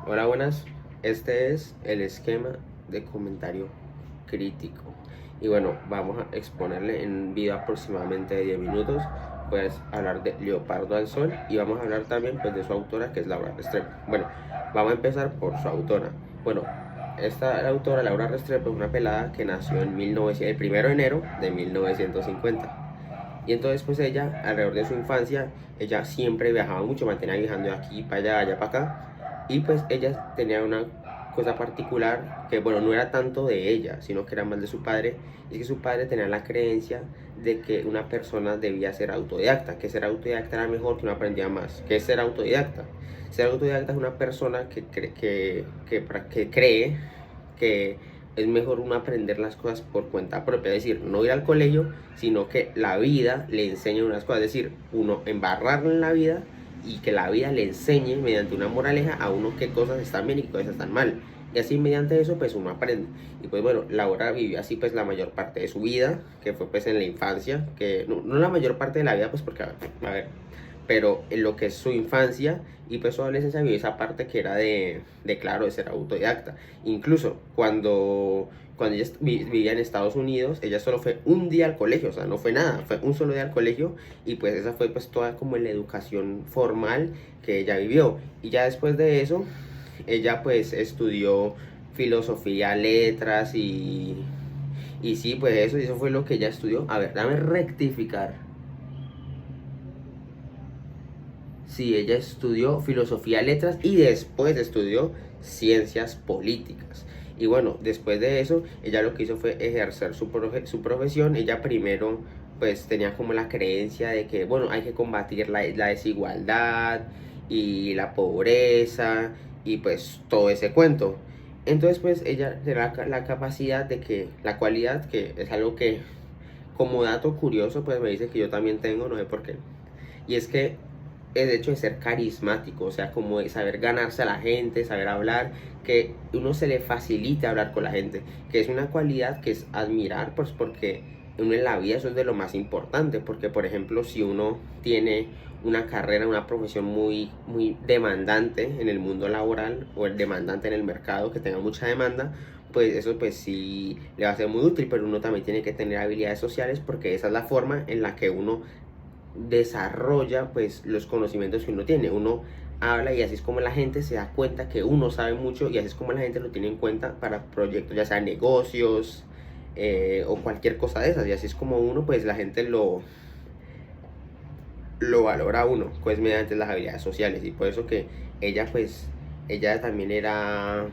Hola, buenas. Este es el esquema de comentario crítico. Y bueno, vamos a exponerle en un video aproximadamente de 10 minutos. Pues hablar de Leopardo al Sol y vamos a hablar también pues de su autora, que es Laura Restrepo. Bueno, vamos a empezar por su autora. Bueno, esta autora, Laura Restrepo, es una pelada que nació en 1900, el 1 de enero de 1950. Y entonces pues ella, alrededor de su infancia, ella siempre viajaba mucho, mantenía viajando de aquí para allá, allá para acá. Y pues ella tenía una cosa particular que, bueno, no era tanto de ella, sino que era más de su padre. Y es que su padre tenía la creencia de que una persona debía ser autodidacta, que ser autodidacta era mejor, que uno aprendía más. ¿Qué es ser autodidacta? Ser autodidacta es una persona que cree que es mejor uno aprender las cosas por cuenta propia, es decir, no ir al colegio, sino que la vida le enseñe unas cosas, es decir, uno embarrarlo en la vida y que la vida le enseñe mediante una moraleja a uno qué cosas están bien y qué cosas están mal. Y así mediante eso pues uno aprende. Y pues bueno, Laura vivió así pues la mayor parte de su vida, que fue pues en la infancia, que no la mayor parte de la vida pues porque a ver, pero en lo que es su infancia y pues su adolescencia vivió esa parte que era claro, de ser autodidacta. Incluso cuando ella vivía en Estados Unidos, ella solo fue un día al colegio, o sea, no fue nada, fue un solo día al colegio y pues esa fue pues toda como la educación formal que ella vivió. Y ya después de eso, ella pues estudió filosofía, letras y sí, pues eso fue lo que ella estudió. A ver, dame rectificar. Sí, ella estudió filosofía, letras y después estudió ciencias políticas. Y bueno, después de eso, ella lo que hizo fue ejercer su profesión. Ella primero pues tenía como la creencia de que, bueno, hay que combatir la desigualdad y la pobreza y pues todo ese cuento. Entonces pues ella tenía la capacidad de que, la cualidad, que es algo que como dato curioso pues me dice que yo también tengo, no sé por qué. Y es que el hecho de ser carismático, o sea, como de saber ganarse a la gente, saber hablar, que uno se le facilite hablar con la gente, que es una cualidad que es admirar, pues porque uno en la vida eso es de lo más importante, porque por ejemplo, si uno tiene una carrera, una profesión muy demandante en el mundo laboral o el demandante en el mercado, que tenga mucha demanda, pues eso pues sí le va a ser muy útil, pero uno también tiene que tener habilidades sociales porque esa es la forma en la que uno desarrolla pues los conocimientos que uno tiene. Uno habla y así es como la gente se da cuenta que uno sabe mucho y así es como la gente lo tiene en cuenta para proyectos, ya sea negocios o cualquier cosa de esas. Y así es como uno, pues la gente lo valora a uno, pues mediante las habilidades sociales. Y por eso que ella pues, ella también era,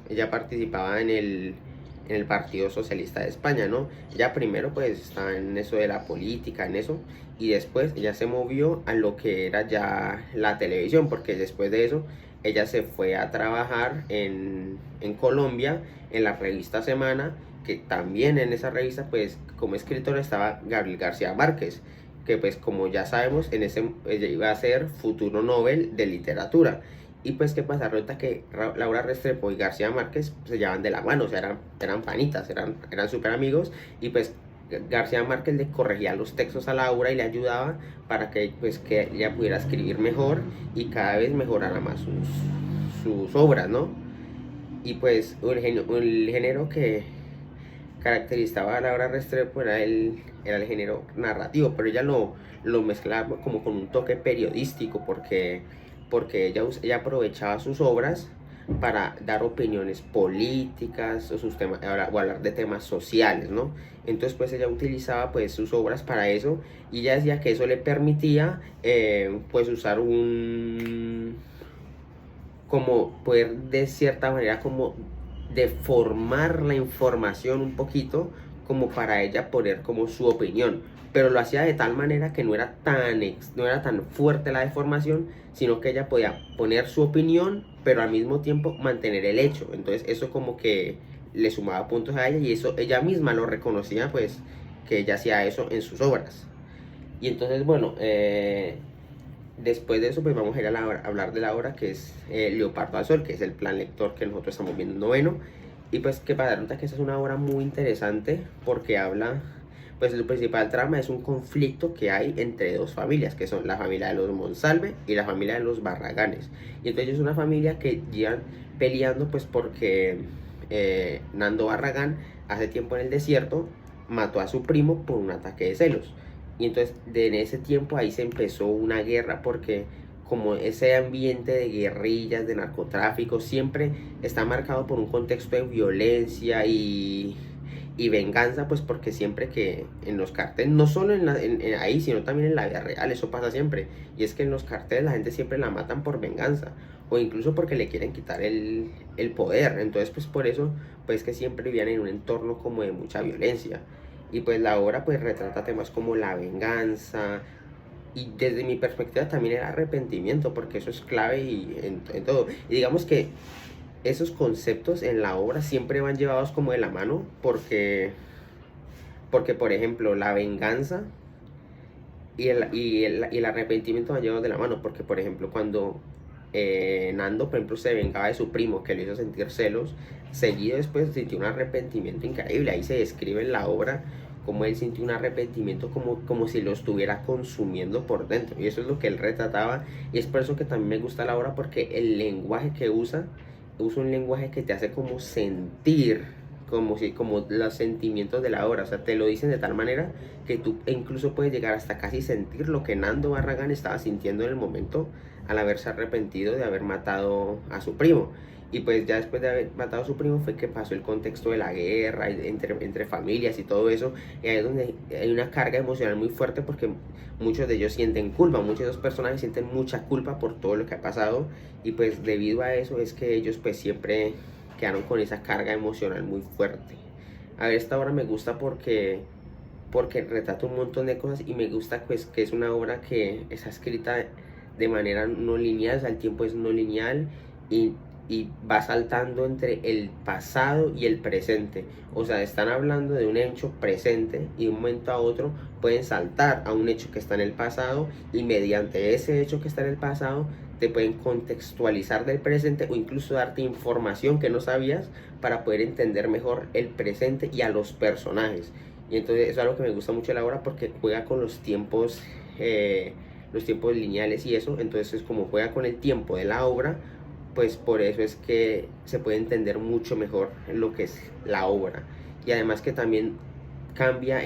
ella participaba en el Partido Socialista de España, ¿no? Ella primero pues estaba en eso de la política, en eso, y después ella se movió a lo que era ya la televisión, porque después de eso ella se fue a trabajar en Colombia, en la revista Semana, que también en esa revista pues como escritora estaba Gabriel García Márquez, que pues como ya sabemos, ella iba a ser futuro Nobel de literatura. Y pues qué pasa, resulta que Laura Restrepo y García Márquez se llevaban de la mano, o sea, eran panitas, eran súper amigos. Y pues García Márquez le corregía los textos a Laura y le ayudaba para que pues que ella pudiera escribir mejor y cada vez mejorara más sus obras, ¿no? Y pues el género que caracterizaba a Laura Restrepo era el género narrativo, pero ella lo mezclaba como con un toque periodístico porque ella aprovechaba sus obras para dar opiniones políticas o sus temas o hablar de temas sociales, ¿no? Entonces pues ella utilizaba pues sus obras para eso y ella decía que eso le permitía pues usar como poder de cierta manera como deformar la información un poquito como para ella poner como su opinión, pero lo hacía de tal manera que no era tan fuerte la deformación, sino que ella podía poner su opinión, pero al mismo tiempo mantener el hecho. Entonces eso como que le sumaba puntos a ella y eso ella misma lo reconocía, pues que ella hacía eso en sus obras. Y entonces, bueno, después de eso, pues vamos a ir a hablar de la obra que es Leopardo al Sol, que es el plan lector que nosotros estamos viendo en noveno. Y pues que para dar cuenta que esa es una obra muy interesante porque habla pues el principal trama es un conflicto que hay entre dos familias, que son la familia de los Monsalve y la familia de los Barraganes. Y entonces es una familia que llevan peleando pues porque Nando Barragán hace tiempo en el desierto mató a su primo por un ataque de celos. Y entonces en ese tiempo ahí se empezó una guerra porque como ese ambiente de guerrillas, de narcotráfico, siempre está marcado por un contexto de violencia y venganza, pues porque siempre que en los carteles, no solo ahí, sino también en la vida real, eso pasa siempre. Y es que en los carteles la gente siempre la matan por venganza o incluso porque le quieren quitar el poder. Entonces, pues por eso, pues que siempre vivían en un entorno como de mucha violencia. Y pues la obra pues retrata temas como la venganza, y desde mi perspectiva también el arrepentimiento, porque eso es clave y en todo. Y digamos que esos conceptos en la obra siempre van llevados como de la mano, porque por ejemplo, la venganza y el arrepentimiento van llevados de la mano, porque por ejemplo, cuando Nando, por ejemplo, se vengaba de su primo que le hizo sentir celos, seguido después sintió un arrepentimiento increíble. Ahí se describe en la obra como él sintió un arrepentimiento como si lo estuviera consumiendo por dentro. Y eso es lo que él retrataba. Y es por eso que también me gusta la obra, porque el lenguaje que usa un lenguaje que te hace como sentir, como los sentimientos de la obra. O sea, te lo dicen de tal manera que tú incluso puedes llegar hasta casi sentir lo que Nando Barragán estaba sintiendo en el momento al haberse arrepentido de haber matado a su primo. Y pues ya después de haber matado a su primo fue que pasó el contexto de la guerra entre familias y todo eso. Y ahí es donde hay una carga emocional muy fuerte porque muchos de ellos sienten culpa, muchos de esos personajes sienten mucha culpa por todo lo que ha pasado. Y pues debido a eso es que ellos pues siempre quedaron con esa carga emocional muy fuerte. A ver, esta obra me gusta porque retrata un montón de cosas y me gusta pues que es una obra que está escrita de manera no lineal, o sea, el tiempo es no lineal y, y va saltando entre el pasado y el presente. O sea, están hablando de un hecho presente y de un momento a otro pueden saltar a un hecho que está en el pasado y mediante ese hecho que está en el pasado te pueden contextualizar del presente o incluso darte información que no sabías para poder entender mejor el presente y a los personajes. Y entonces eso es algo que me gusta mucho de la obra porque juega con los tiempos lineales y eso. Entonces como juega con el tiempo de la obra, pues por eso es que se puede entender mucho mejor lo que es la obra. Y además que también cambia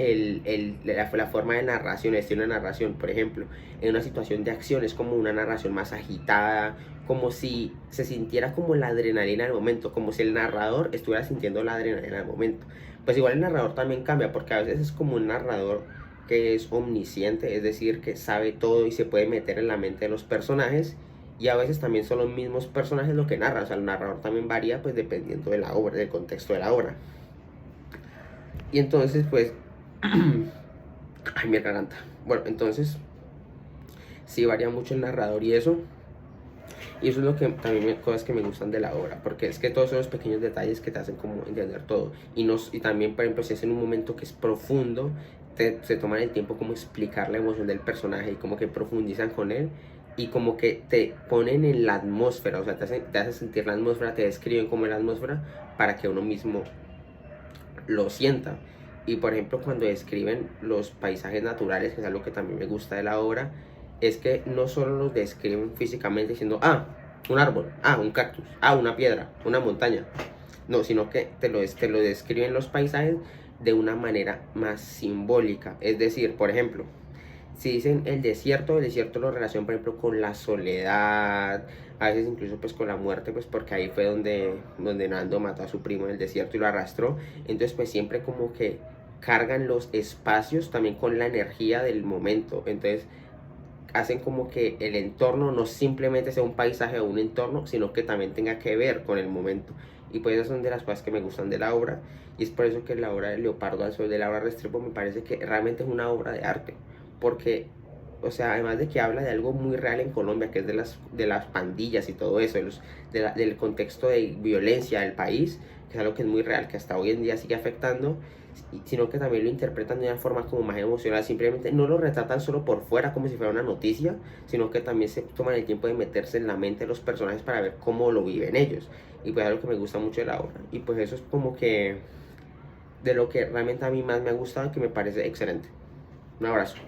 la forma de narración, el estilo de narración. Por ejemplo, en una situación de acción es como una narración más agitada, como si se sintiera como la adrenalina del momento, como si el narrador estuviera sintiendo la adrenalina del momento. Pues igual el narrador también cambia, porque a veces es como un narrador que es omnisciente, es decir, que sabe todo y se puede meter en la mente de los personajes, y a veces también son los mismos personajes lo que narran. O sea, el narrador también varía pues dependiendo de la obra, del contexto de la obra. Y entonces pues ay, mi garganta. Bueno, entonces sí varía mucho el narrador y eso. Y eso es lo que también cosas que me gustan de la obra, porque es que todos esos pequeños detalles que te hacen como entender todo. Y también, por ejemplo, si es en un momento que es profundo, se toman el tiempo como explicar la emoción del personaje y como que profundizan con él y como que te ponen en la atmósfera. O sea, te hacen sentir la atmósfera, te describen como es la atmósfera para que uno mismo lo sienta. Y por ejemplo, cuando describen los paisajes naturales, que es algo que también me gusta de la obra, es que no solo los describen físicamente diciendo, ah, un árbol, ah, un cactus, ah, una piedra, una montaña. No, sino que te lo describen los paisajes de una manera más simbólica. Es decir, por ejemplo, si dicen el desierto lo relacionan, por ejemplo, con la soledad, a veces incluso pues con la muerte, pues porque ahí fue donde Nando mató a su primo en el desierto y lo arrastró. Entonces pues siempre como que cargan los espacios también con la energía del momento. Entonces hacen como que el entorno no simplemente sea un paisaje o un entorno, sino que también tenga que ver con el momento. Y pues esas son de las cosas que me gustan de la obra. Y es por eso que la obra de Leopardo al Sol de Laura Restrepo me parece que realmente es una obra de arte. Porque, o sea, además de que habla de algo muy real en Colombia, que es de las pandillas y todo eso, del contexto de violencia del país, que es algo que es muy real, que hasta hoy en día sigue afectando, sino que también lo interpretan de una forma como más emocional. Simplemente no lo retratan solo por fuera como si fuera una noticia, sino que también se toman el tiempo de meterse en la mente de los personajes para ver cómo lo viven ellos. Y pues es algo que me gusta mucho de la obra. Y pues eso es como que de lo que realmente a mí más me ha gustado y que me parece excelente. Un abrazo.